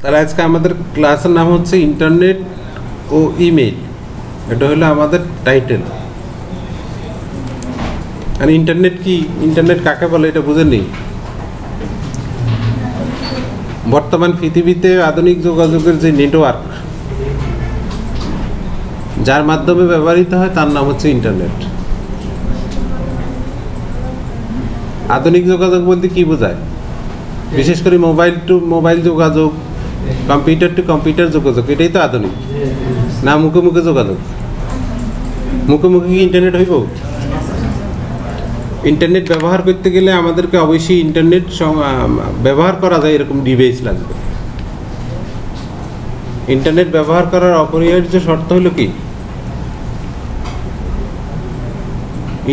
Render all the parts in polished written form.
তাহলে আজকে আমাদের ক্লাসের নাম হচ্ছে ইন্টারনেট ও ইমেইল। এটা হলো আমাদের টাইটেল। আর ইন্টারনেট কি, ইন্টারনেট কাকে বলে এটা বুঝেননি? বর্তমান পৃথিবীতে আধুনিক যোগাযোগের যে নেটওয়ার্ক যার মাধ্যমে ব্যবহৃত হয় তার নাম হচ্ছে ইন্টারনেট। আধুনিক যোগাযোগ বলতে কি বোঝায়? বিশেষ করে মোবাইল টু মোবাইল যোগাযোগ, কম্পিউটার টু কম্পিউটার যোগাযোগ, এটাই তো আধুনিক না? মুখোমুখি যোগাযোগ, মুখোমুখি কি ইন্টারনেট হইব? ইন্টারনেট ব্যবহার করতে গেলে আমাদেরকে অবশ্যই ইন্টারনেট ব্যবহার করা যায় এরকম ডিভাইস লাগবে। ইন্টারনেট ব্যবহার করার অপরিহার্য শর্ত হলো কি,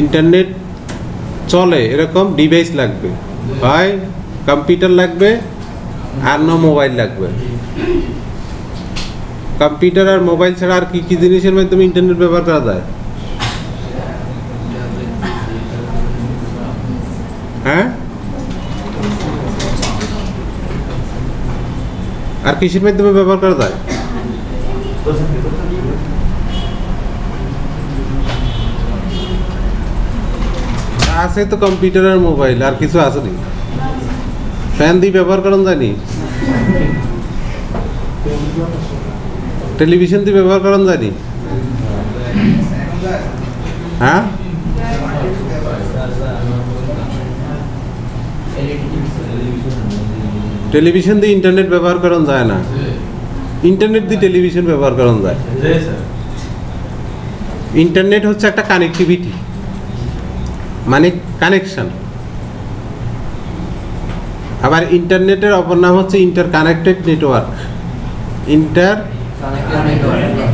ইন্টারনেট চলে এরকম ডিভাইস লাগবে, হয় কম্পিউটার লাগবে আর না মোবাইল লাগবে। কম্পিউটার আর মোবাইল ছাড়া আর কি কি জিনিসের মাধ্যমে ইন্টারনেট ব্যবহার করা যায়? হ্যাঁ, আর কিসের মাধ্যমে ব্যবহার করা যায়? আছে তো কম্পিউটার আর মোবাইল, আর কিছু আছে নি? ফ্যান দিয়ে ব্যবহার করা যায়নি? টেলিভিশন দিয়ে ব্যবহার করা যায়নি? হ্যাঁ, টেলিভিশন দিয়ে ইন্টারনেট ব্যবহার করা যায় না, ইন্টারনেট দিয়ে টেলিভিশন ব্যবহার করা যায়। ইন্টারনেট হচ্ছে একটা কানেক্টিভিটি, মানে কানেকশন। আবার ইন্টারনেটের অপর নাম হচ্ছে inter connected network. Inter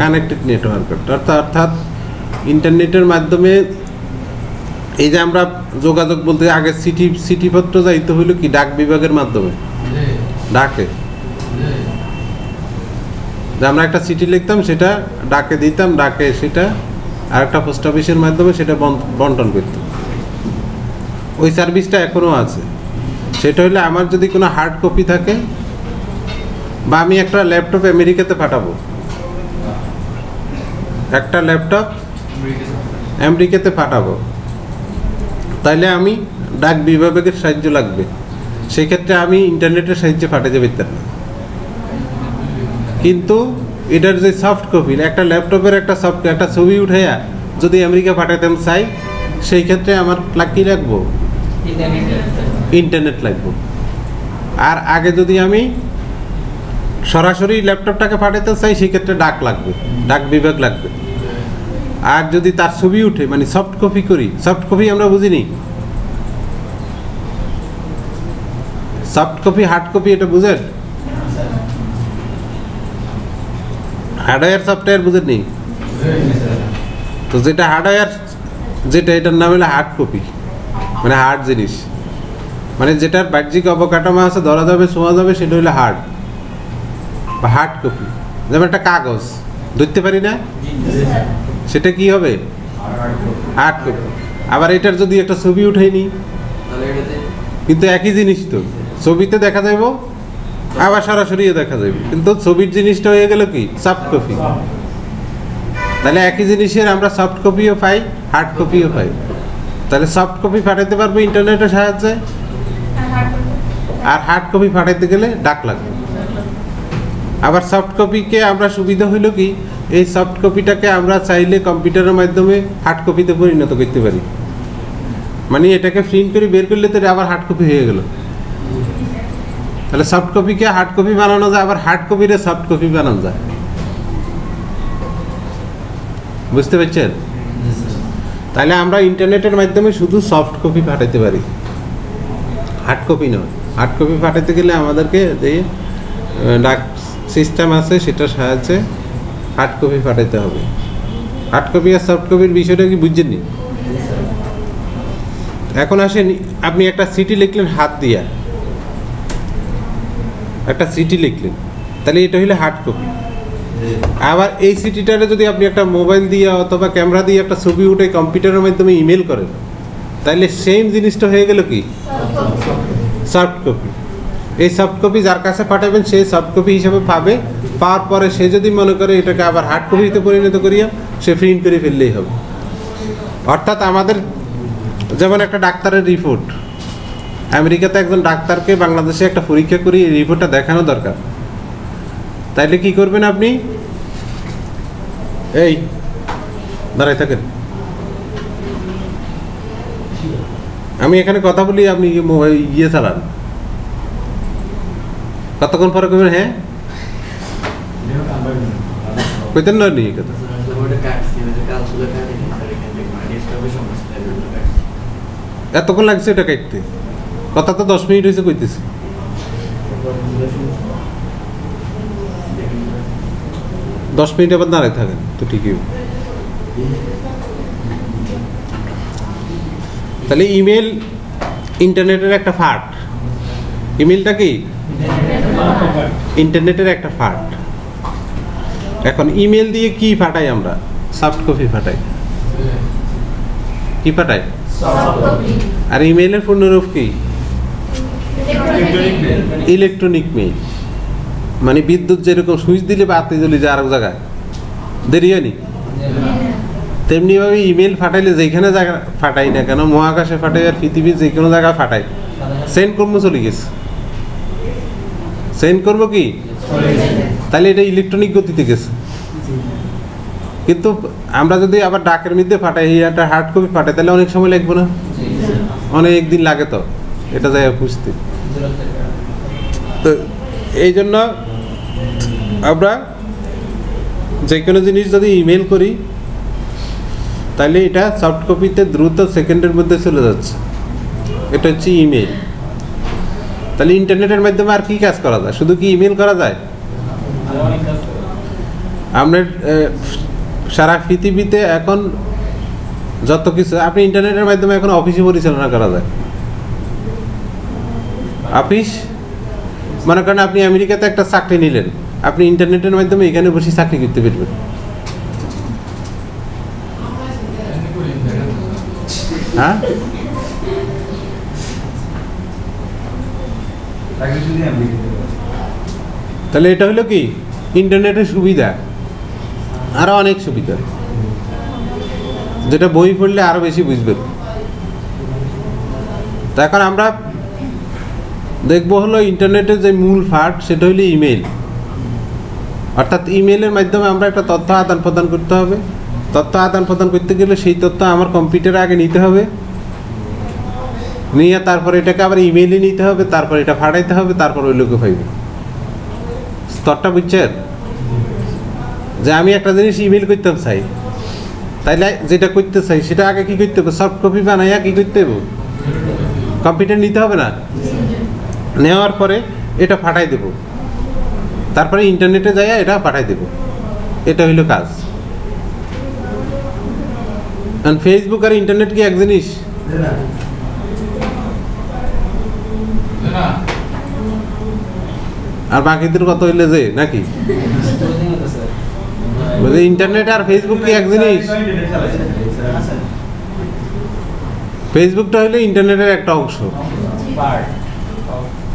connected network অর্থাৎ ইন্টারনেটের মাধ্যমে এই যে আমরা যোগাযোগ বলতে আগে চিঠিপত্র যাইতে হইলো কি ডাক বিভাগের মাধ্যমে, ডাকে যে আমরা একটা চিঠি লিখতাম, সেটা ডাকে দিতাম, ডাকে সেটা আর একটা পোস্ট অফিসের মাধ্যমে সেটা বন্টন করতাম। ওই সার্ভিসটা এখনও আছে। সেটা হলে আমার যদি কোনো হার্ড কপি থাকে বা আমি একটা ল্যাপটপ আমেরিকাতে পাঠাবো, একটা ল্যাপটপ আমেরিকাতে পাঠাবো, তাইলে আমি ডাক বিভাগের সাহায্য লাগবে। সেই ক্ষেত্রে আমি ইন্টারনেটের সাহায্যে পাঠাতে পারতাম না। কিন্তু এটার যে সফট কপি, একটা ল্যাপটপের একটা ছবি উঠাইয়া যদি আমেরিকা পাঠাতাম চাই, সেই ক্ষেত্রে আমার কি লাগবো? ইন্টারনেট লাগবে। আর আগে যদি আমি সরাসরি ল্যাপটপটাকে পাঠাতে চাই, সেই ক্ষেত্রে ডাক লাগবে, ডাক বিভাগ লাগবে। আর যদি তার ছবি উঠে, মানে সফট কপি করি, সফট কপি আমরা বুঝিনি, সফট কপি হার্ড কপি এটা বুঝেন? হার্ডওয়্যার সফটওয়্যার বুঝেননি তো? যেটা হার্ডওয়্যার, যেটা এটার নাম হলো হার্ড কপি, মানে হার্ড জিনিস, মানে যেটার বাহ্যিক অবকাঠামো আছে, ধরা যাবে, ছোঁয়া যাবে, সেটা হলো হার্ড বা হার্ড কপি। যেমন একটা কাগজ ধরতে পারি না, সেটা কি হবে? Hard copy. আবার এটার যদি একটা ছবি উঠাইনি, কিন্তু একই জিনিস তো, ছবিতে দেখা যাইব আবার সরাসরিও দেখা যাবে, কিন্তু ছবির জিনিসটা হয়ে গেল কি সফট কপি। তাহলে একই জিনিসের আমরা সফট কপিও পাই, হার্ড কপিও পাই। তাহলে সফট কপি পাঠাইতে পারবো ইন্টারনেটের সাহায্যে, আর হার্ড কপি পাঠাইতে গেলে ডাক লাগবে। আবার সফট কপিকে আমরা সুবিধা হইল কি, এই সফট কপিটাকে আমরা চাইলে কম্পিউটারের মাধ্যমে হার্ড কপিতে পরিণত করতে পারি। মানে এটাকে প্রিন্ট করে বের করলে তো আবার হার্ড কপি হয়ে গেল। তাহলে সফট কপিকে হার্ড কপি বানানো যায়, আবার হার্ড কপিরে সফট কপি বানানো যায়। বুঝতে পারছেন? তাহলে আমরা ইন্টারনেটের মাধ্যমে শুধু সফট কপি পাঠাতে পারি, হার্ড কপি নয়। হার্ড কপি পাঠাতে গেলে আমাদেরকে যে ডাক সিস্টেম আছে সেটার সাহায্যে হার্ড কপি পাঠাতে হবে। হার্ড কপি আর সফট কপির বিষয়টা কি বুঝছেননি? এখন আসেন, আপনি একটা চিঠি লিখলেন হাত দিয়া, একটা চিঠি লিখলেন, তাহলে এটা হইলে হার্ড কপি। আবার এই চিঠিটারে যদি আপনি একটা মোবাইল দিয়ে অথবা ক্যামেরা দিয়ে একটা ছবি উঠে কম্পিউটারের মাধ্যমে ইমেল করেন, তাহলে সেম জিনিসটা হয়ে গেল কি সফট কপি। এই সফট কপি যার কাছে পাঠাবেন সে সফট কপি হিসেবে পাবে, পাওয়ার পরে সে যদি মনে করে এটাকে আবার হার্ড কপিতে পরিণত করিয়া সে প্রিন্ট করে ফেললেই হবে। অর্থাৎ আমাদের যেমন একটা ডাক্তারের রিপোর্ট, আমেরিকাতে একজন ডাক্তারকে বাংলাদেশে একটা পরীক্ষা করি এই রিপোর্টটা দেখানো দরকার, তাইলে কি করবেন আপনি? এই দাঁড়াই থাকেন, আমি এখানে কথা বলি, আপনি ইয়ে চালান, কতক্ষণ পরে করবেন? হ্যাঁ কইতেন না নি কথা, এতক্ষণ লাগছে এটা কাটতে? কথা তো 10 মিনিট হয়েছে কইতেছি। দশ মিনিট আবার দাঁড়ায় থাকেন তো ঠিকই। তাহলে ইমেল ইন্টারনেটের একটা পার্ট। ইমেলটা কি? ইন্টারনেটের একটা পার্ট। এখন ইমেল দিয়ে কি পাঠাই আমরা? সফট কপি পাঠাই। কি পাঠাই? আর ইমেলের পূর্ণরূপ কি? Electronic mail. মানে বিদ্যুৎ যেরকম সুইচ দিলে বাতি জ্বলি যায় আরেক জায়গায়, দেরি হয়নি? তেমনিভাবে ইমেল ফাটাইলে যেখানে জায়গা ফাটাই না কেন, মহাকাশে ফাটাই আর পৃথিবীর যে কোনো জায়গায় ফাটাই, সেন্ড করবো চলে গেছে। সেন্ড করবো কি? তাহলে এটা ইলেকট্রনিক গতিতে গেছে। কিন্তু আমরা যদি আবার ডাকের মধ্যে ফাটাই, একটা হার্ড কপি ফাটাই, তাহলে অনেক সময় লাগবে না? অনেক দিন লাগে তো এটা জায়গায় বুঝতে। তো এই জন্য আমরা যে কোনো জিনিস যদি ইমেল করি তাহলে এটা সফট কপিতে দ্রুত সেকেন্ডের মধ্যে চলে যাচ্ছে। এটা হচ্ছে ইমেল। তাহলে ইন্টারনেটের মাধ্যমে আর কি কাজ করা যায়? শুধু কি ইমেল করা যায়? আমরা সারা পৃথিবীতে এখন যত কিছু আপনি ইন্টারনেটের মাধ্যমে এখন অফিসে পরিচালনা করা যায়। অফিস মনে করেন আপনি আমেরিকাতে একটা চাকরি নিলেন, আপনি ইন্টারনেটের মাধ্যমে এখানে বসে চাকরি করতে পারবেন। হ্যাঁ, তাহলে এটা হলো কি ইন্টারনেটের সুবিধা। আরো অনেক সুবিধা যেটা বই পড়লে আরো বেশি বুঝবেন। তো এখন আমরা দেখবো হলো ইন্টারনেটের যে মূল পার্ট সেটা হলো ইমেল। অর্থাৎ ইমেলের মাধ্যমে আমরা একটা তথ্য আদান প্রদান করতে হবে। তথ্য আদান প্রদান করতে গেলে সেই তথ্য আমার কম্পিউটারে আগে নিতে হবে, নিয়ে তারপরে এটাকে আবার ইমেইলে নিতে হবে, তারপর এটা ফাটাইতে হবে, তারপর ওই লোকে পাইবে। স্তরটা বুঝছেন? যে আমি একটা জিনিস ইমেল করতে চাই, তাইলে যেটা করতে চাই সেটা আগে কি করতে হবে? সফট কপি বানাইয়া কি করতে হবে? কম্পিউটার নিতে হবে না? নেওয়ার পরে এটা ফাটাই দেব, তারপরে ইন্টারনেটে যাইয়া এটা পাঠাই দেব। এটা হইল কাজ। ফেসবুক আর ইন্টারনেট কি এক জিনিস? আর বাকিদের কত হইলে যে নাকি ইন্টারনেট আর ফেসবুক কি এক জিনিস? ফেসবুকটা হইলে ইন্টারনেটের একটা অংশ।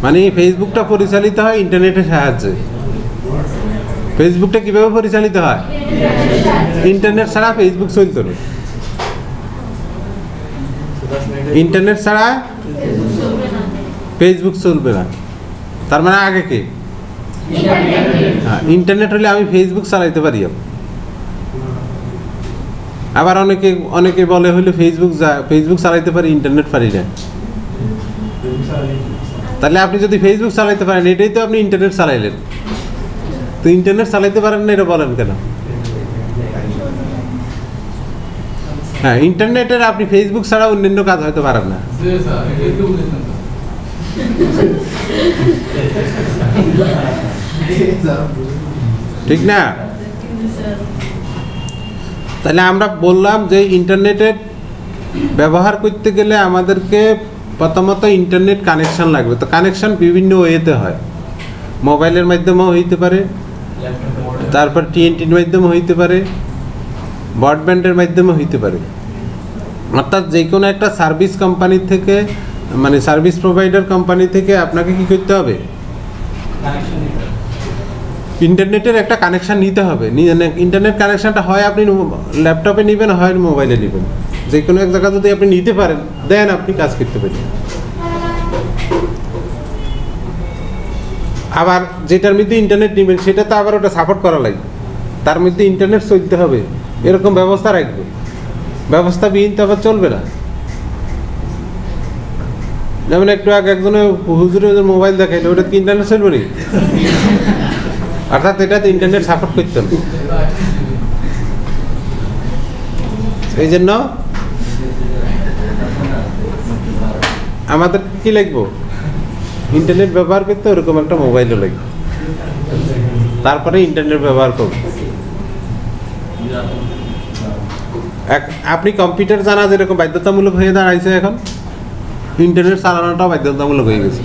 মানে ফেসবুকটা পরিচালিত হয় ইন্টারনেটের সাহায্যে। ফেসবুকটা কিভাবে পরিচালিত হয়? ইন্টারনেট ছাড়া ফেসবুক চলতো না। ইন্টারনেট ছাড়া ফেসবুক চলবে না। তার মানে আগে কি? ইন্টারনেট হলে আমি ফেসবুক চালাইতে পারি। আবার অনেকে বলে হইলে ফেসবুক চালাইতে পারি, ইন্টারনেট পারি না। তাহলে আপনি যদি ফেসবুক চালাইতে পারেন, এটাই তো আপনি ইন্টারনেট চালাইলেন। তো ইন্টারনেট চালাইতে পারেন না এটা বলেন কেন? হ্যাঁ, ইন্টারনেটের আপনি ফেসবুক ছাড়া অন্যান্য কাজ হয়তো পারেন না। ঠিক না? তাহলে আমরা বললাম যে ইন্টারনেটের ব্যবহার করতে গেলে আমাদেরকে প্রথমত ইন্টারনেট কানেকশন লাগবে। তো কানেকশন বিভিন্ন ওয়েতে হয়। মোবাইলের মাধ্যমেও হইতে পারে, তারপর টিএনটির মাধ্যমে হইতে পারে, ব্রডব্যান্ডের মাধ্যমে হইতে পারে। অর্থাৎ যে কোনো একটা সার্ভিস কোম্পানি থেকে মানে সার্ভিস প্রোভাইডার কোম্পানি থেকে আপনাকে কি করতে হবে, ইন্টারনেটের একটা কানেকশান নিতে হবে। ইন্টারনেট কানেকশানটা হয় আপনি ল্যাপটপে নেবেন, হয় মোবাইলে নেবেন, যে কোনো এক জায়গা যদি আপনি নিতে পারেন দেন আপনি কাজ করতে পারেন। আবার যেটার মধ্যে ইন্টারনেট নেবেন সেটা তো আবার ওটা সাপোর্ট করা লাগবে, তার মধ্যে ইন্টারনেট চলতে হবে, এরকম ব্যবস্থা রাখবে। ব্যবস্থাবিহীন তো আবার চলবে না। যেমন একটু আগে একজনে হুজুরে মোবাইল দেখাইলো, ওটা কি ইন্টারনেট চলবে না? অর্থাৎ এটাতে ইন্টারনেট সাপোর্ট করতে হবে। এই জন্য আমাদের কি লাগবো, ইন্টারনেট ব্যবহার করতে ওরকম একটা মোবাইলও লাগবে, তারপরে ইন্টারনেট ব্যবহার করব। আপনি কম্পিউটার জানা যেরকম বাধ্যতামূলক হয়ে দাঁড়াইছে, এখন ইন্টারনেট চালানোটাও বাধ্যতামূলক হয়ে গেছে।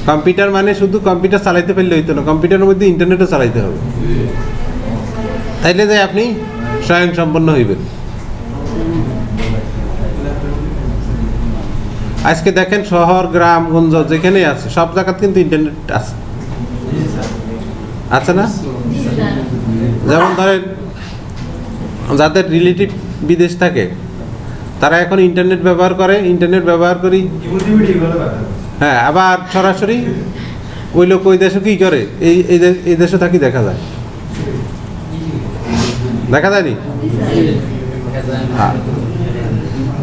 কম্পিউটার মানে শুধু কম্পিউটার চালাইতে পারলে হইতো না, কম্পিউটারের মধ্যে ইন্টারনেটও চালাইতে হবে, তাইলে যে আপনি স্বয়ংসম্পন্ন হইবেন। আজকে দেখেন শহর গ্রাম গঞ্জ যেখানে আছে সব জায়গাতে কিন্তু ইন্টারনেট আছে, আছে না? যেমন ধরেন যাদের রিলেটিভ বিদেশ থাকে তারা এখন ইন্টারনেট ব্যবহার করে, ইন্টারনেট ব্যবহার করি, হ্যাঁ, আবার সরাসরি ওই লোক ওই দেশে কি করে এই দেশে থাকি দেখা যায়, দেখা যায়নি?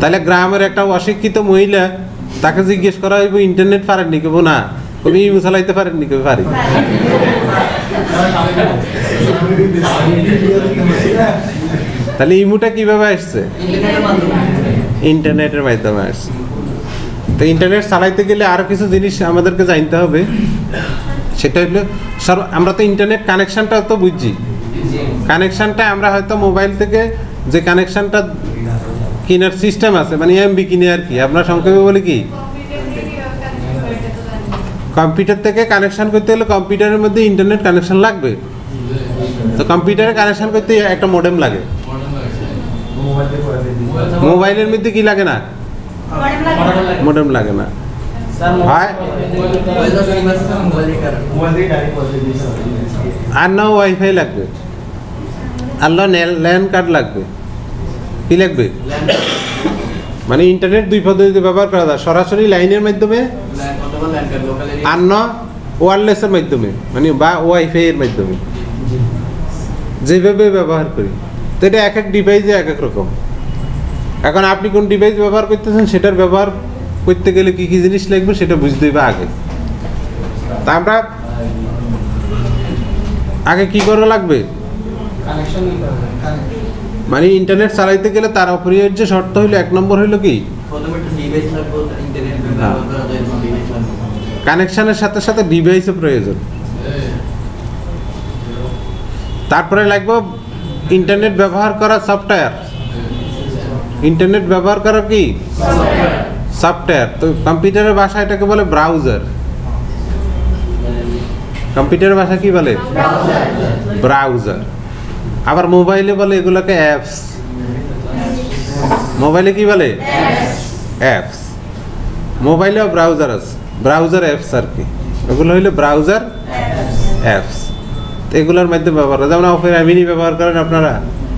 তাহলে গ্রামের একটা অশিক্ষিত মহিলা, তাকে জিজ্ঞেস করা হইব ইন্টারনেট পারেননি, কেবো না কবি ইমু চালাইতে পারেননি, কেউ পারি। তাহলে ইমুটা কিভাবে আসছে? ইন্টারনেটের মাধ্যমে আসছে। তো ইন্টারনেট চালাইতে গেলে আরো কিছু জিনিস আমাদেরকে জানতে হবে, সেটা হলো আমরা তো ইন্টারনেট কানেকশনটা তো বুঝছি, কানেকশনটা আমরা হয়তো মোবাইল থেকে যে কানেকশনটা কেনার সিস্টেম আছে, মানে এমবি কিনে আর কি, আমরা সংক্ষেপে বলি কি, কম্পিউটার থেকে কানেকশন করতে হলে কম্পিউটারের মধ্যে ইন্টারনেট কানেকশন লাগবে। তো কম্পিউটারে কানেকশন করতে একটা মডেম লাগে, মোবাইলের মধ্যে কি লাগে না, মডেম লাগে না, হয় আর না ওয়াইফাই লাগবে, আর না ল্যান্ড কার্ড লাগবে। কি লাগবে? মানে ইন্টারনেট দুই পদ্ধতিতে ব্যবহার করা যায়, সরাসরি লাইনের মাধ্যমে আর না ওয়্যারলেসের মাধ্যমে, মানে বা ওয়াইফাই এর মাধ্যমে, যেভাবে ব্যবহার করি। তো এটা এক এক ডিভাইসে এক এক রকম। এখন আপনি কোন ডিভাইস ব্যবহার করতেছেন সেটার ব্যবহার করতে গেলে কি কি জিনিস লাগবে সেটা বুঝতে হবে আগে। তা আমরা আগে কি করা লাগবে, মানে ইন্টারনেট চালাইতে গেলে তার অপরিহার্য শর্ত হইলো, এক নম্বর হইলো কি, কানেকশনের সাথে সাথে ডিভাইসও প্রয়োজন। তারপরে লাগবে ইন্টারনেট ব্যবহার করা সফটওয়্যার, ইন্টারনেট ব্যবহার করা কি সফটওয়্যার। তো কম্পিউটারের ভাষা এটাকে বলে ব্রাউজার, কম্পিউটারের ভাষা কি বলে, ব্রাউজার। আবার মোবাইলে বলে এগুলোকে অ্যাপস, মোবাইলে কি বলে, অ্যাপস। মোবাইলেও ব্রাউজার আছে, ব্রাউজার অ্যাপস আর কি, এগুলো হইলো ব্রাউজার অ্যাপস। তো এগুলোর মাধ্যমে ব্যবহার করে, যেমন অপেরা মিনি ব্যবহার করেন আপনারা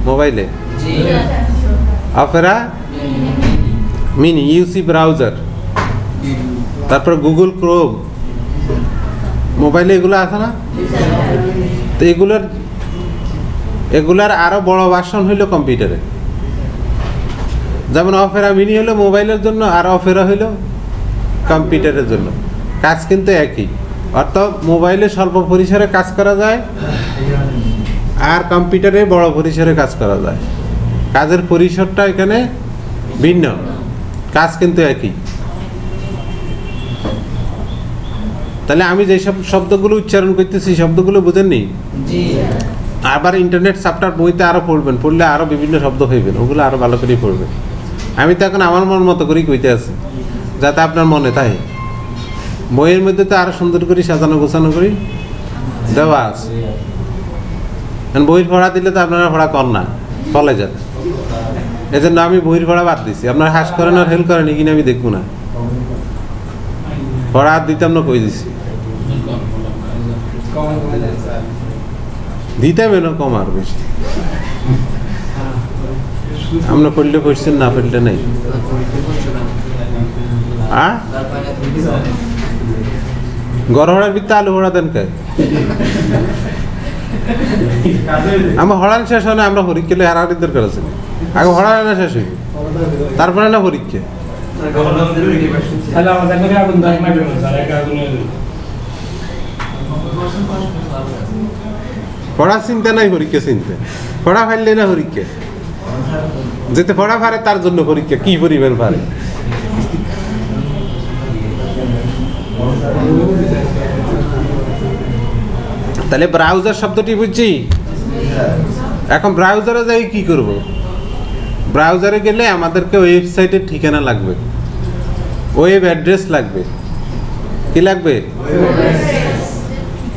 মোবাইলে, অপেরা মিনি, ইউসি ব্রাউজার, তারপর গুগল ক্রোম, মোবাইলে এগুলো আছে না? তো এগুলার আরো বড় ভার্সন হইলো কম্পিউটারে, যেমন অপেরা মিনি হলো মোবাইলের জন্য, আর অপেরা হইলো কম্পিউটারের জন্য। কাজ কিন্তু একই, অর্থাৎ মোবাইলে স্বল্প পরিসরে কাজ করা যায় আর কম্পিউটারে বড় পরিসরে কাজ করা যায়, কাজের পরিসরটা এখানে ভিন্ন, কাজ কিন্তু একই। তাহলে আমি যেসব শব্দগুলো উচ্চারণ করতেছি শব্দগুলো বুঝেননি? আবার ইন্টারনেট সফটওয়্যার বইতে আরো পড়বেন, পড়লে আরো বিভিন্ন শব্দ হইবেন, ওগুলো আরো ভালো করেই পড়বেন। আমি তো এখন আমার মন মতো করেই কইতে আছি, যাতে আপনার মনে থাকে। বইয়ের মধ্যে তো আরো সুন্দর করে সাজানো গোছানো করি দেওয়া আছে, বইয়ের পড়া দিলে তো আপনারা পড়া কর না, ফলে যান। এই জন্য আমি বইয়ের পড়া বাদ দিছি। আপনারা হাস করেন আর হেল্প করেন কিনা আমি দেখবো না। পড়া দিতাম না কই দিছি দিতাম না কম আর বেশি আমরা পড়লে পড়ছেন না পড়লে নাই গড়হড়ার ভিত্তে আলু হড়া দেন কে আমার হড়ান শেষ হয় না আমরা পরীক্ষা হারাহারির দরকার আছে আগে হড়ান শেষ হইব তারপরে না পরীক্ষা পড়া চিন্তা নাই পরীক্ষা চিন্তা পড়া ফাইলে না পরীক্ষা যেতে পড়া পারে তার জন্য পরীক্ষা কি পরিমাণ পারে তাহলে ব্রাউজার শব্দটি বুঝছি এখন ব্রাউজারে যাই কি করব ব্রাউজারে গেলে আমাদেরকে ওয়েবসাইটের ঠিকানা লাগবে ওয়েব অ্যাড্রেস লাগবে কি লাগবে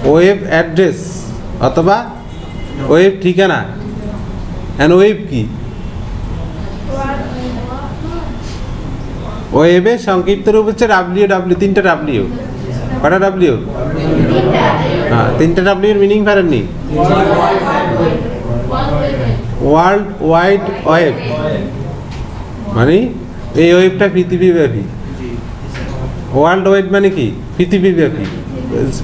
ওয়েব অ্যাড্রেস অথবা ওয়েব ঠিকানা এন্ড ওয়েব কি ওয়েবের সংক্ষিপ্ত রূপ হচ্ছে www তিনটা w কটা w হ্যাঁ তিনটা w এর মিনিং পারেননি ওয়ার্ল্ড ওয়াইড ওয়েব মানে এই ওয়েবটা পৃথিবীব্যাপী ওয়ার্ল্ড ওয়াইড মানে কি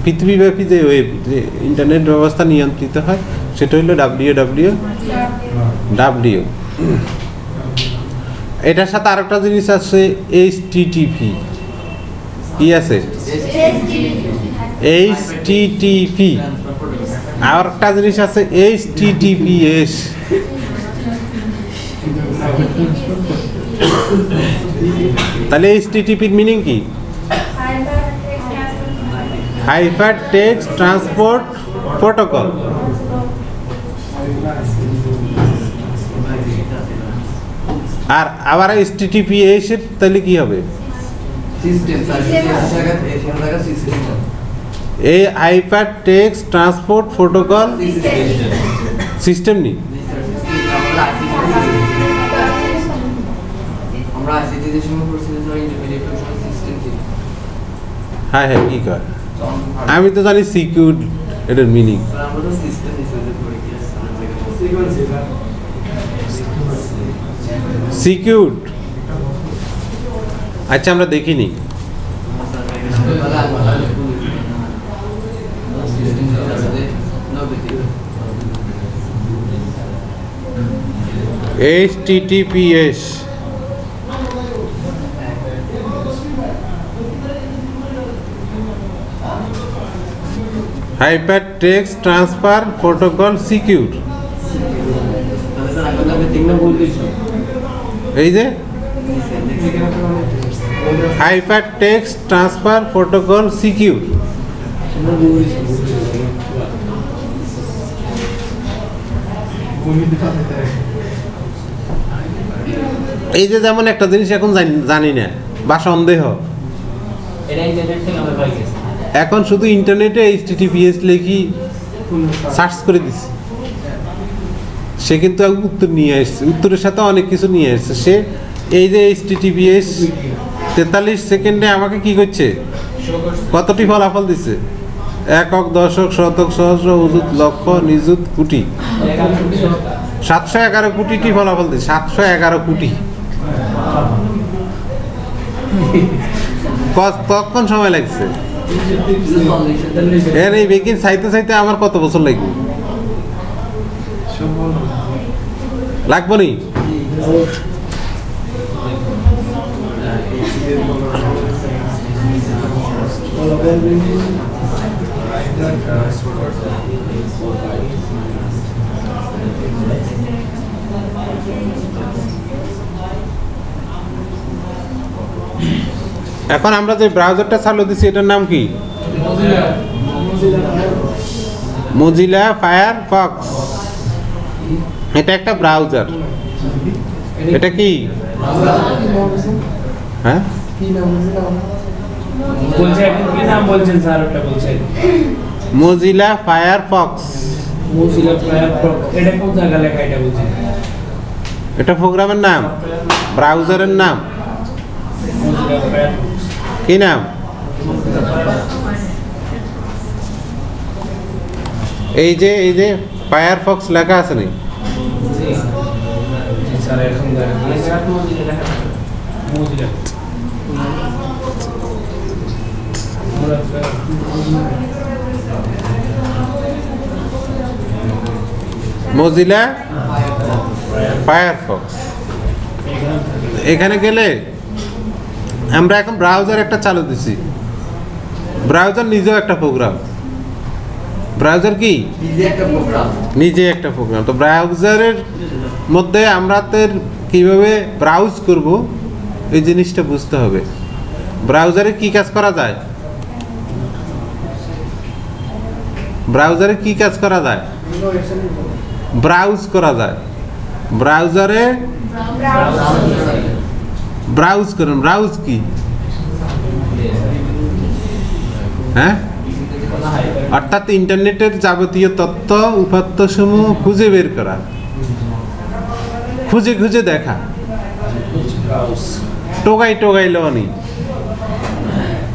পৃথিবীব্যাপী যে ওয়েব যে ইন্টারনেট ব্যবস্থা নিয়ন্ত্রিত হয় সেটা হলো www এটার সাথে আরেকটা জিনিস আছে http কি আছে http আর একটা জিনিস আছে https তাহলে http এর মিনিং কি হাইপার টেক্সট ট্রান্সপোর্ট প্রোটোকল আর আবার https এর তাহলে কি হবে এই hyper text transport protocol system নি হ্যাঁ হ্যাঁ কি কয় আমি তো জানি সিকিউর এটার মিনিং সিকিউর আচ্ছা আমরা দেখিনি https Hypertext Transfer Protocol Secure এই যে Hypertext Transfer Protocol Secure এই যে যেমন একটা জিনিস এখন জানি না বা সন্দেহ এখন শুধু ইন্টারনেটে https লিখি সার্চ করে দিছি সে কিন্তু উত্তর নিয়ে আসছে উত্তরের সাথে অনেক কিছু নিয়ে আসছে সে এই যে https 43 সেকেন্ডে আমাকে কি করছে কতটি ফলাফল দিচ্ছে একক দশক শতক সহস্র অযুত লক্ষ নিযুত কোটি 711 কোটিটি ফলাফল দিচ্ছে 711 কোটি কতক্ষণ সময় লাগছে এর এই বেকিং চাইতে চাইতে আমার কত বছর লাগবে লাগবো নি এখন আমরা যে ব্রাউজারটা চালু দিছি এটার নাম কি Mozilla Firefox এটা একটা ব্রাউজার এটা কি হ্যাঁ কি নাম বলছেন কি নাম বলছেন স্যার ওটা বলছেন Mozilla Firefox এটা কোন জায়গা লেখা এটা বলছেন এটা প্রোগ্রামের নাম ব্রাউজারের নাম কি নাম এই যে ফায়ারফক্স লেখা আছে নি মজিলা ফায়ারফক্স এখানে গেলে আমরা এখন ব্রাউজার একটা চালু দিছি ব্রাউজার নিজেও একটা প্রোগ্রাম ব্রাউজার কি নিজে একটা প্রোগ্রাম তো ব্রাউজারের মধ্যে আমরা কিভাবে ব্রাউজ করব এই জিনিসটা বুঝতে হবে ব্রাউজারে কি কাজ করা যায় ব্রাউজারে কি কাজ করা যায় ব্রাউজ করা যায় ব্রাউজারে ব্রাউজ করুন ব্রাউজ কি হ্যাঁ অর্থাৎ ইন্টারনেটের যাবতীয় তথ্য উপাত্ত সমূহ খুঁজে বের করা খুঁজে খুঁজে দেখা টোগাই লনি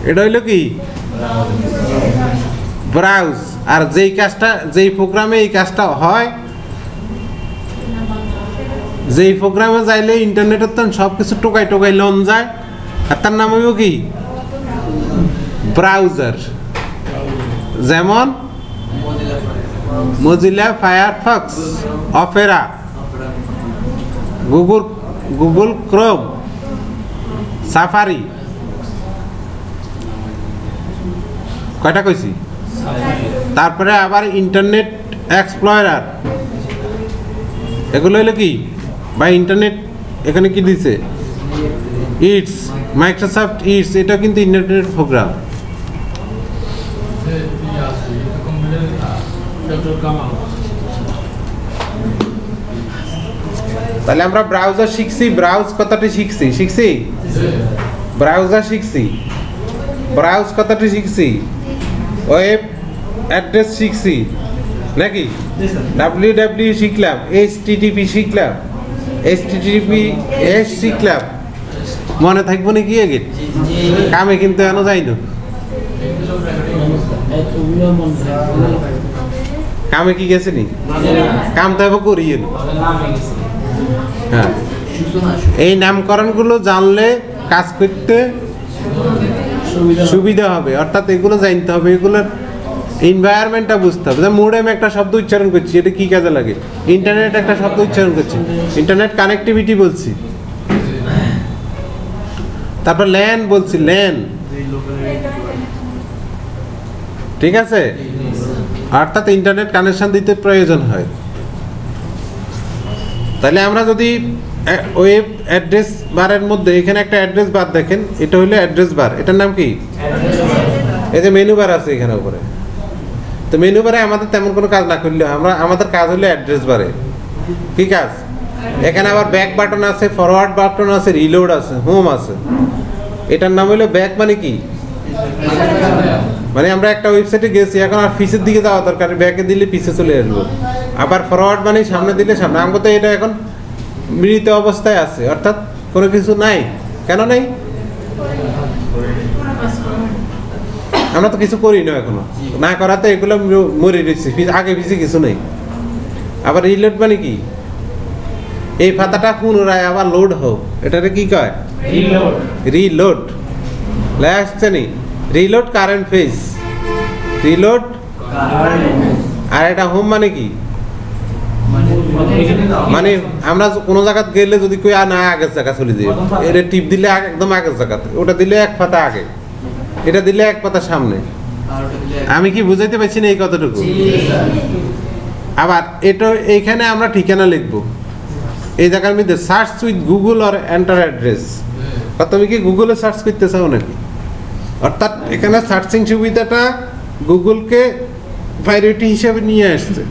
এটা হইল কি ব্রাউজ আর যেই প্রোগ্রামে এই কাজটা হয় যেই প্রোগ্রামে যাইলে ইন্টারনেটের তো সবকিছু টোকাই লন যায় আর তার নাম হইব কি ব্রাউজার যেমন Mozilla Firefox Opera Google Chrome safari কয়টা কইছি তারপরে আবার ইন্টারনেট এক্সপ্লোরার এগুলো হলো কি বা ইন্টারনেট এখানে কি দিছে ইটস মাইক্রোসফট ইটস এটা কিন্তু ইন্টারনেট প্রোগ্রাম তাহলে আমরা ব্রাউজার শিখছি ব্রাউজ কথাটি শিখছি ব্রাউজার শিখছি ব্রাউজ কথাটি শিখছি ওয়েব অ্যাড্রেস শিখছি নাকি www শিখলাম http শিখলাম https শিখলাম মনে থাকবো নাকি এগে কামে কিন্তু এখনো যাই না কামে কি গেছে নি কাম তো এবার করি হ্যাঁ এই নামকরণগুলো জানলে কাজ করতে সুবিধা হবে অর্থাৎ এগুলো জানতে হবে এগুলোর এনভায়রনমেন্টটা বুঝতে হবে মোডেম একটা শব্দ উচ্চারণ করছি এটা কি কাজে লাগে ইন্টারনেট একটা শব্দ উচ্চারণ করছি ইন্টারনেট কানেক্টিভিটি বলছি তারপর ল্যান বলছি ল্যান ঠিক আছে অর্থাৎ ইন্টারনেট কানেকশন দিতে প্রয়োজন হয় তাহলে আমরা যদি ওয়েব অ্যাড্রেস বারের মধ্যে এখানে একটা অ্যাড্রেস বার দেখেন এটা হলো অ্যাড্রেস বার এটার নাম কি এই যে মেনু বার আছে এখানে উপরে তো মেনু বারে আমাদের তেমন কোনো কাজ না করলে আমাদের কাজ হলো অ্যাড্রেস বারে কি কাজ এখানে আবার ব্যাক বাটন আছে ফরওয়ার্ড বাটন আছে রিলোড আছে হোম আছে এটার নাম হলো ব্যাক মানে কি মানে আমরা একটা ওয়েবসাইটে গেছি এখন আর পিছের দিকে যাওয়া দরকার ব্যাকে দিলে পিছে চলে আসবো আবার ফরওয়ার্ড মানে সামনে দিলে সামনে আমাকে তো এটা এখন মৃত অবস্থায় আছে অর্থাৎ কোনো কিছু নাই কেন নাই আমরা তো কিছু করি না এখনো না করাতে এগুলো মরে রয়েছে আগে পিছিয়ে কিছু নেই আবার রিলোড মানে কি এই পাতাটা পুনরায় আবার লোড হোক এটাকে কি কয় রিলোড আসছে নি রিলোড কারেন্ট পেজ রিলোড আর এটা হোম মানে কি মানে আমরা কোনো জায়গায় গেলে যদি কই না আগের জায়গা চলে যাই এটা টিপ দিলে একদম আগের জায়গাতে ওটা দিলে এক পাতা আগে এটা দিলে এক পাতা সামনে আমি কি বুঝাইতে পারছি না এই কতটুকু আবার এটা এইখানে আমরা ঠিকানা লিখবো এই জায়গার মধ্যে সার্চ উইথ গুগল আর এন্টার অ্যাড্রেস তুমি কি গুগলে সার্চ করতে চাও নাকি অর্থাৎ এখানে সার্চিং সুবিধাটা গুগলকে প্রায়োরিটি হিসেবে নিয়ে আসছে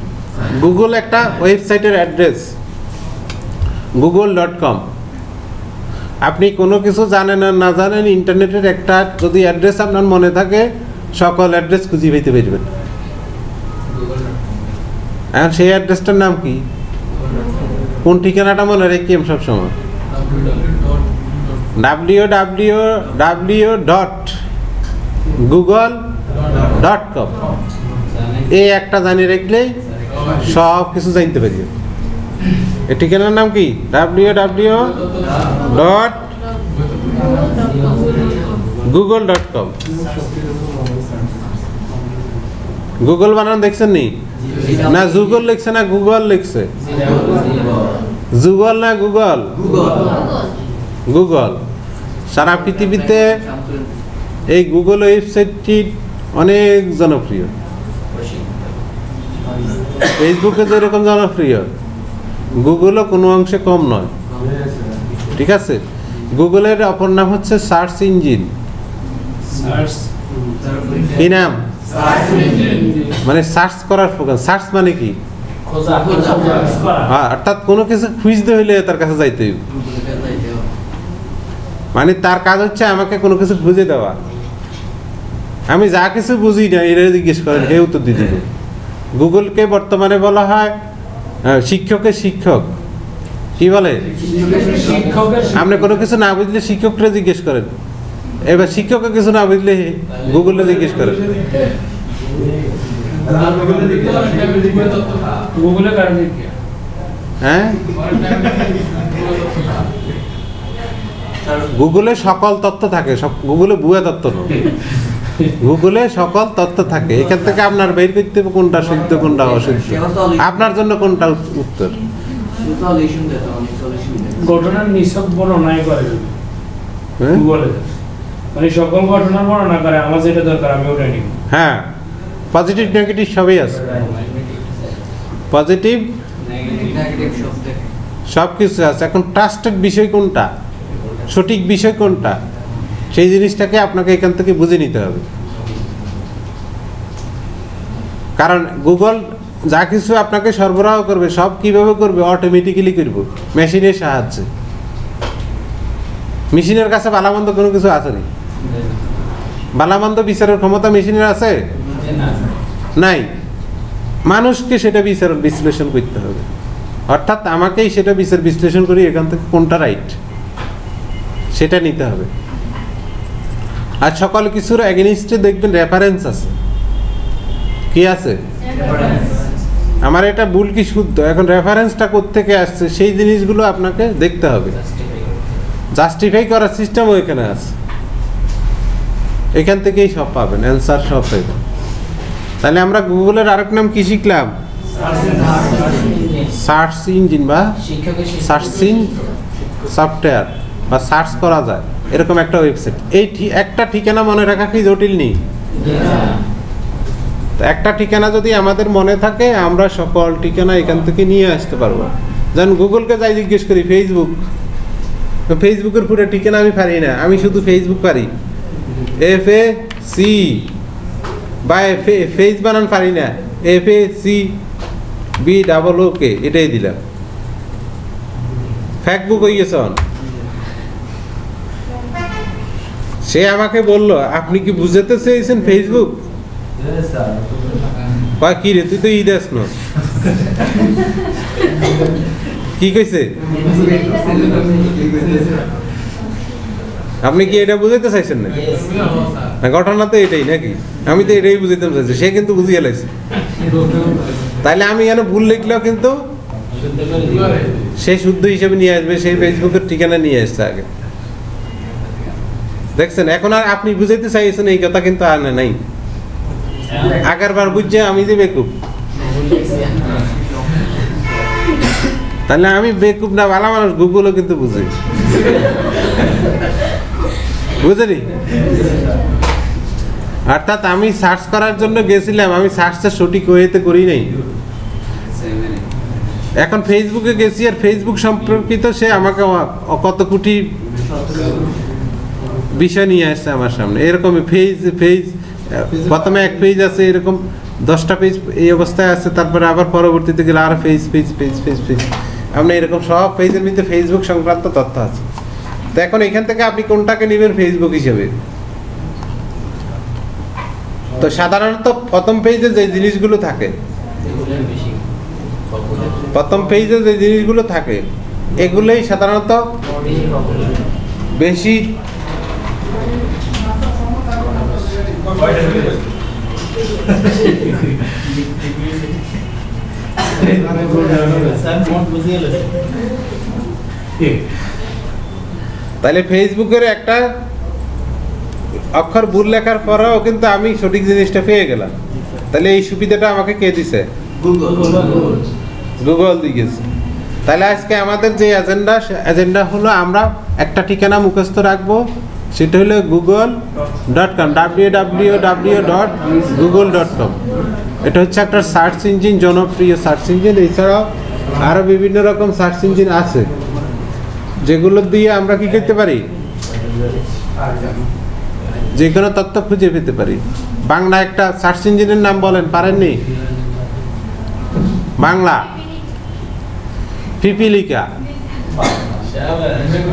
গুগল একটা ওয়েবসাইটের অ্যাড্রেস google.com আপনি কোনো কিছু জানেন আর না জানেন ইন্টারনেটের একটা যদি অ্যাড্রেস আপনার মনে থাকে সকল অ্যাড্রেস খুঁজে পেতে পারবেন এখন সেই অ্যাড্রেসটার নাম কি কোন ঠিকানাটা মনে রাখি আমি সবসময় www. google.com এই একটা জানিয়ে রাখলেই সব কিছু জানতে পারি। এই ঠিকানার নাম কি? www.google.com। গুগল বানান দেখছেন নি? না জুগল লিখছে না গুগল লিখছে? জুগল না গুগল? গুগল। সারা পৃথিবীতে এই গুগল ওয়েবসাইটটি অনেক জনপ্রিয়। ফেসবুকে যেরকম জনপ্রিয়, গুগলও কোনো অংশে কম নয়। ঠিক আছে, গুগলের অপর নাম হচ্ছে সার্চ ইঞ্জিন। কি নাম? মানে সার্চ করার প্রোগ্রাম। সার্চ মানে কি? অর্থাৎ কোনো কিছু খুঁজতে হইলে তার কাছে যাইতে হইবে। মানে তার কাজ হচ্ছে আমাকে কোনো কিছু খুঁজে দেওয়া। আমি যা কিছু বুঝি না এরা জিজ্ঞেস করেন, হে উত্তর দিয়ে দিবে। গুগলকে বর্তমানে বলা হয় শিক্ষকের শিক্ষক। কি বলে? আপনি কোনো কিছু না বুঝলে শিক্ষকরা জিজ্ঞেস করেন, এবার শিক্ষকের কিছু না বুঝলে গুগলে জিজ্ঞেস করেন। হ্যাঁ, গুগলে সকল তথ্য থাকে, গুগলে ভুয়া তথ্য নয়, গুগলে সকল তথ্য থাকে। এখান থেকে আপনার বের করতে হবে কোনটা সত্য কোনটা অসত্য, আপনার জন্য কোনটা উত্তর। ঘটনার নিছক বর্ণনা করে গুগলে, মানে সকল ঘটনার বর্ণনা করে, আমার যেটা দরকার আমি ওটা নিব। হ্যাঁ, পজিটিভ নেগেটিভ সবই আছে, পজিটিভ নেগেটিভ সব কিছু আছে। এখন ট্রাস্টেড বিষয় কোনটা, সঠিক বিষয় কোনটা, সেই জিনিসটাকে আপনাকে এখান থেকে বুঝে নিতে হবে। কারণ গুগল যা কিছু আপনাকে সরবরাহ করবে সব কিভাবে করবে? অটোমেটিক্যালি করবে, মেশিনের সাহায্যে। মেশিনের কাছে ভালোমন্দ কোনো কিছু আছে না? ভালোমন্দ বিচারের ক্ষমতা মেশিনের আছে? নাই। মানুষকে সেটা বিশ্লেষণ করতে হবে, অর্থাৎ আমাকেই সেটা বিশ্লেষণ করি এখান থেকে কোনটা রাইট সেটা নিতে হবে। আর সকল কিছুর এগেইনস্টে দেখবেন রেফারেন্স আছে। কি আছে? আমার এটা ভুল কি শুদ্ধ, এখন রেফারেন্সটা কোত্থেকে আসছে সেই জিনিসগুলো আপনাকে দেখতে হবে। জাস্টিফাই করার সিস্টেমও এখানে আছে, এখান থেকেই সব পাবেন, অ্যান্সার সব পাবেন। তাহলে আমরা গুগলের আরেক নাম কি শিখলাম? সার্চ ইঞ্জিন বা সার্চিং সফটওয়্যার, বা সার্চ করা যায় এরকম একটা ওয়েবসাইট। এই একটা ঠিকানা মনে রাখা কি জটিল নেই? একটা ঠিকানা যদি আমাদের মনে থাকে আমরা সকল ঠিকানা এখান থেকে নিয়ে আসতে পারবো। যেমন গুগলকে যাই জিজ্ঞেস করি ফেসবুক, ফেসবুকের পুরো ঠিকানা আমি পারি না, আমি শুধু ফেসবুক পারি, FAC বা ফেস বানান পারি না, FACBOOK এটাই দিলাম, ফেসবুক হয়ে গেছে। সে আমাকে বলল আপনি কি বুঝতে চেয়েছেন ফেসবুক? কি রে তুই তো ঈদ আস না, কি কইছে? আপনি কি এটা বুঝাইতে চাইছেন না? ঘটনা তো এটাই নাকি? আমি তো এটাই বুঝাইতে চাইছি, সে কিন্তু বুঝিয়ে লাইছে। তাইলে আমি এখানে ভুল লিখলেও কিন্তু সে শুদ্ধ হিসেবে নিয়ে আসবে, সেই ফেসবুকের ঠিকানা নিয়ে আসছে আগে। দেখছেন, এখন আর আপনি বুঝাইতে চাইছেন এই কথা কিন্তু আর নাই। আগের বার বুঝছে আমি যে বেকুব, তাহলে আমি বেকুব না, ভালো মানুষ। গুগলও কিন্তু বুঝে, বুঝলি? অর্থাৎ আমি সার্চ করার জন্য গেছিলাম, আমি সার্চটা সঠিক ওয়েতে করি নাই। এখন ফেসবুকে গেছি আর ফেসবুক সম্পর্কিত সে আমাকে কত কোটি বিষয় নিয়ে আসছে আমার সামনে। এরকম পেজ প্রথমে এক পেজ আছে, এরকম 10টা পেজ এই অবস্থায় আছে, তারপরে আবার পরবর্তীতে গেলে আর পেজ আপনি এরকম সব পেজের মধ্যে ফেসবুক সংক্রান্ত তথ্য আছে। তো এখন এখান থেকে আপনি কোনটাকে নেবেন ফেসবুক হিসেবে? তো সাধারণত প্রথম পেজে যে জিনিসগুলো থাকে, এগুলোই সাধারণত বেশি তাহলে ফেসবুকের একটা অক্ষর ভুল লেখার পরেও কিন্তু আমি সঠিক জিনিসটা পেয়ে গেলাম। তাহলে এই সুবিধাটা আমাকে কে দিছে? গুগল দিয়েছে। তাহলে আজকে আমাদের যে এজেন্ডা হলো আমরা একটা ঠিকানা মুখস্থ রাখবো, সেটা হলো google.com, www.google.com। এটা হচ্ছে একটা সার্চ ইঞ্জিন, জনপ্রিয় সার্চ ইঞ্জিন। এছাড়াও আরও বিভিন্ন রকম সার্চ ইঞ্জিন আছে যেগুলো দিয়ে আমরা কি করতে পারি, যে কোনো তথ্য খুঁজে পেতে পারি। বাংলা একটা সার্চ ইঞ্জিনের নাম বলেন, পারেননি? বাংলা পিপিলিকা,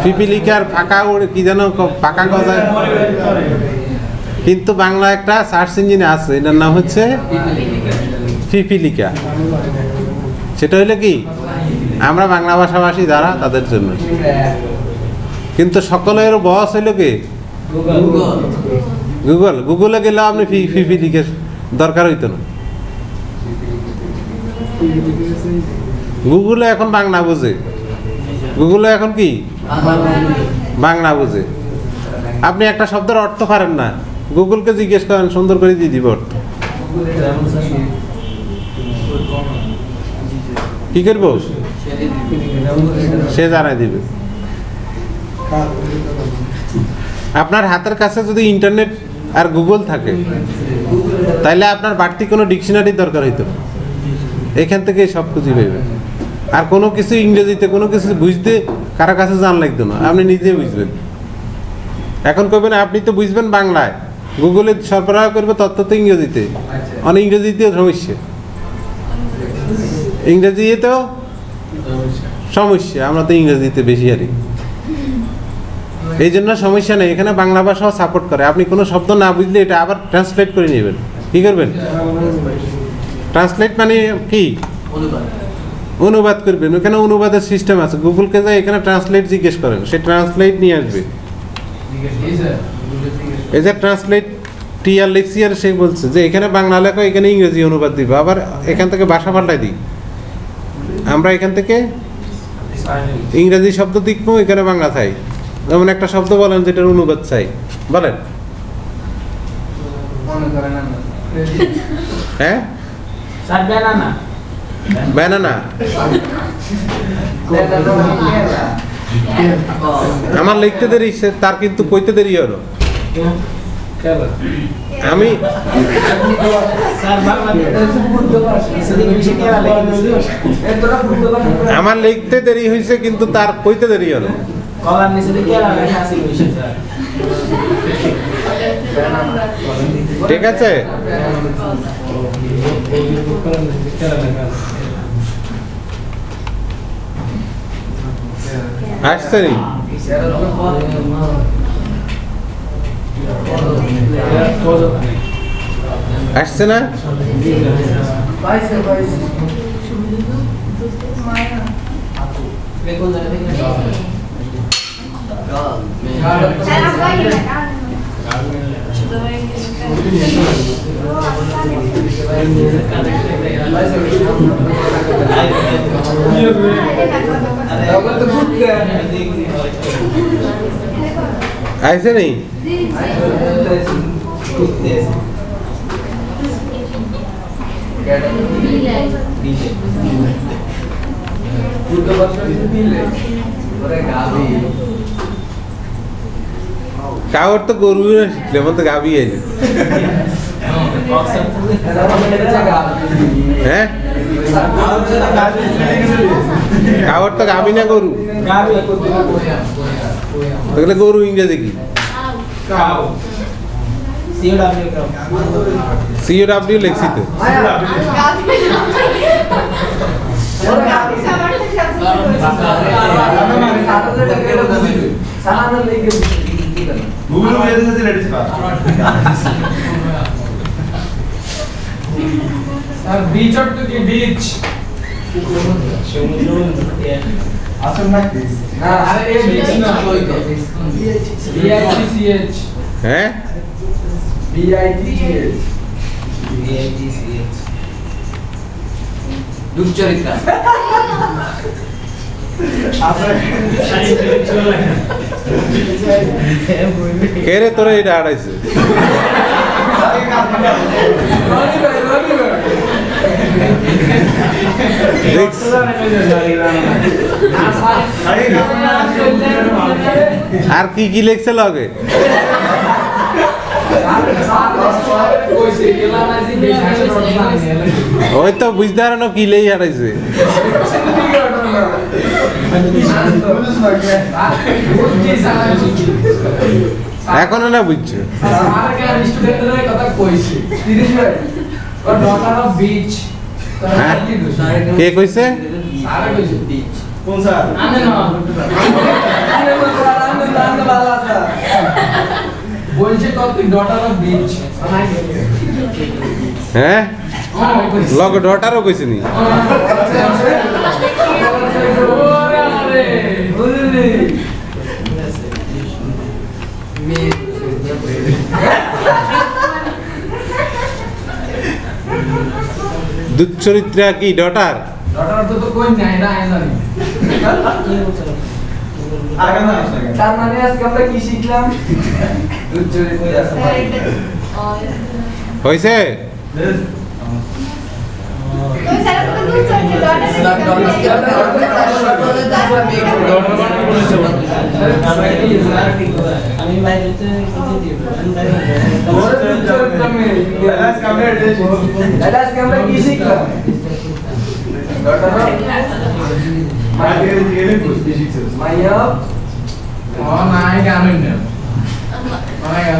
পিপিলিকার ফাঁকা কি যেন ফাঁকা গজায়, কিন্তু বাংলা একটা সার্চ ইঞ্জিনে আছে, এটার নাম হচ্ছে পিপিলিকা। সেটা হইলে কি আমরা বাংলা ভাষাভাষী যারা তাদের জন্য, কিন্তু সকলের বস হইল কি গুগল। গুগলে গেলেও আপনি পিপিলিকার দরকার হইতো না। গুগলে এখন বাংলা বোঝে, গুগলে এখন কি বাংলা বোঝে। আপনি একটা শব্দের অর্থ পারেন না, গুগলকে জিজ্ঞেস করেন, সুন্দর করে দিয়ে দিব অর্থ। কি করবো, সে জানাই দিবে। আপনার হাতের কাছে যদি ইন্টারনেট আর গুগল থাকে, তাইলে আপনার বাড়তি কোনো ডিকশনারির দরকার হইতো, এখান থেকে সব কিছু পাইবে। আর কোনো কিছু ইংরেজিতে কোনো কিছু বুঝতে কারো কাছে জান লাগতো না, আপনি নিজে বুঝবেন। এখন কইবেন আপনি তো বুঝবেন বাংলায়, গুগলে সরবরাহ করবে তথ্য তো ইংরেজিতে, অনেক ইংরেজিতেও সমস্যা, ইংরেজিতেও সমস্যা, আমরা তো ইংরেজিতে বেশি হারি। এই জন্য সমস্যা নেই, এখানে বাংলা ভাষাও সাপোর্ট করে। আপনি কোনো শব্দ না বুঝলে এটা আবার ট্রান্সলেট করে নেবেন। কি করবেন? ট্রান্সলেট মানে কি, অনুবাদ করবেন। ওখানে অনুবাদের সিস্টেম আছে, গুগলকে যাই এখানে ট্রান্সলেট জিজ্ঞেস করেন, সে ট্রান্সলেট নিয়ে আসবে। এই যে ট্রান্সলেট টিআর লিখছি, আর সে বলছে যে এখানে বাংলা লেখা, এখানে ইংরেজি অনুবাদ দিব, আবার এখান থেকে ভাষা পাল্টাই দিই। আমরা এখান থেকে ইংরেজি শব্দ দেখবো, এখানে বাংলা চাই। যেমন একটা শব্দ বলেন যেটার অনুবাদ চাই, বলেন। হ্যাঁ, ব্যানানা। আমার লিখতে দেরি, তার কিন্তু কইতে দেরি হলো। আমি আমার লিখতে দেরি হয়েছে, কিন্তু তার কইতে দেরি হলো। ঠিক আছে, আসছে নি? আসছে না? ऐसे नहीं कावर तो गोरू शिकले मग तर गावी यायचे हैं कावर तो गावी ना गोरू तगले गोरू इंग्रजी की COW लेखसित Google में ऐसे लेडीज का Reach out to the beach. Awesome like this. BHCH. हैं BITCH দুশ্চরিত্রা কে রে তোরা এটা হারাইছে আর কি কি লেখছে লগে ওই তো বুঝতে পারো কি লেই হারাইছে এখনো না বুঝছো কে কইছে কোন স্যার বলছে কত ডটার অফ বিচ হ্যাঁ লগ ডটারও কইছে নি দুশ্চরিত্রা কি ডটার ডটার তো কই নাই না জানি আগে না আসলে তার মানে আজকে আমরা কি শিখলাম হইছে আমি বাইরেতে আজকে আমরা কি শিখলাম মাইয়া ও নাই গামেন না মাইয়া